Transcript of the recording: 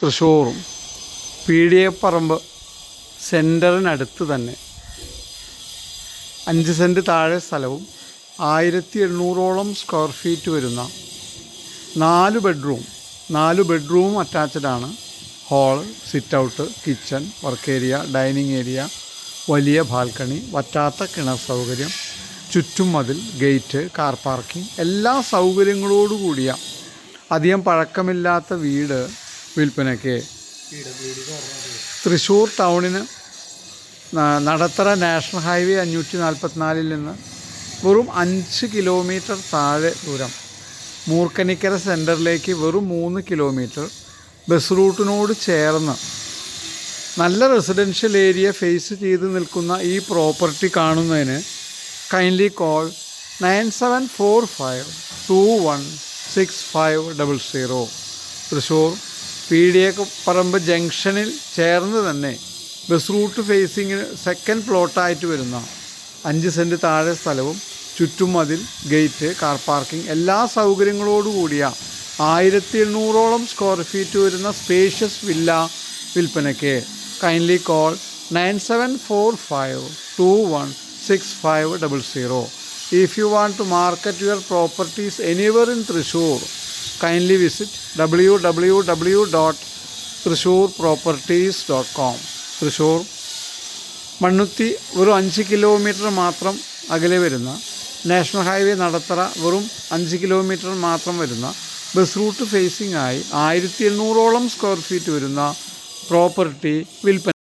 തൃശ്ശൂറും പീടികപ്പറമ്പ് സെൻറ്ററിനടുത്ത് തന്നെ 5 സെൻറ്റ് താഴെ സ്ഥലവും 1700ഓളം സ്ക്വയർ ഫീറ്റ് വരുന്ന 4 ബെഡ്റൂം അറ്റാച്ച്ഡാണ്. Hall, sit out, kitchen, work area, dining area, വലിയ ബാൽക്കണി, വറ്റാത്ത കിണർ സൗകര്യം, ചുറ്റും മതിൽ, ഗേറ്റ്, കാർ പാർക്കിംഗ്, എല്ലാ സൗകര്യങ്ങളോടുകൂടിയ അധികം പഴക്കമില്ലാത്ത വീട് വിൽപ്പനയ്ക്ക്. തൃശ്ശൂർ ടൗണിന് നടത്തറ നാഷണൽ ഹൈവേ 544 നിന്ന് വെറും 5 കിലോമീറ്റർ താഴെ ദൂരം, മൂർക്കനിക്കര സെൻറ്ററിലേക്ക് വെറും 3 കിലോമീറ്റർ, ബസ് റൂട്ടിനോട് ചേർന്ന് നല്ല റെസിഡൻഷ്യൽ ഏരിയ ഫേസ് ചെയ്ത് നിൽക്കുന്ന ഈ പ്രോപ്പർട്ടി കാണുന്നതിന് കൈൻഡ്ലി കോൾ 9745216500. തൃശ്ശൂർ പീടികപ്പറമ്പ് ജംഗ്ഷനിൽ ചേർന്ന് തന്നെ ബസ് റൂട്ട് ഫേസിങ്ങിന് സെക്കൻഡ് പ്ലോട്ടായിട്ട് വരുന്ന 5 സെൻറ്റ് താഴെ സ്ഥലവും ചുറ്റും മതിൽ, ഗേറ്റ്, കാർ പാർക്കിംഗ്, എല്ലാ സൗകര്യങ്ങളോടുകൂടിയ 1700ഓളം സ്ക്വയർ ഫീറ്റ് വരുന്ന സ്പേഷ്യസ് വില്ല വിൽപ്പനയ്ക്ക്. Kindly call 9745216500. If you want to market your properties anywhere in Thrissur, kindly visit www.thrissurproperties.com. Thrissur Mannuthy വെറും 5 കിലോമീറ്റർ മാത്രം അകലെ വരുന്ന, നാഷണൽ ഹൈവേ നടത്തറ വെറും 5 കിലോമീറ്റർ മാത്രം വരുന്ന, ബസ് റൂട്ട് ഫേസിംഗ് ആയി 1700ഓളം സ്ക്വയർ ഫീറ്റ് വരുന്ന പ്രോപ്പർട്ടി വിൽപ്പന.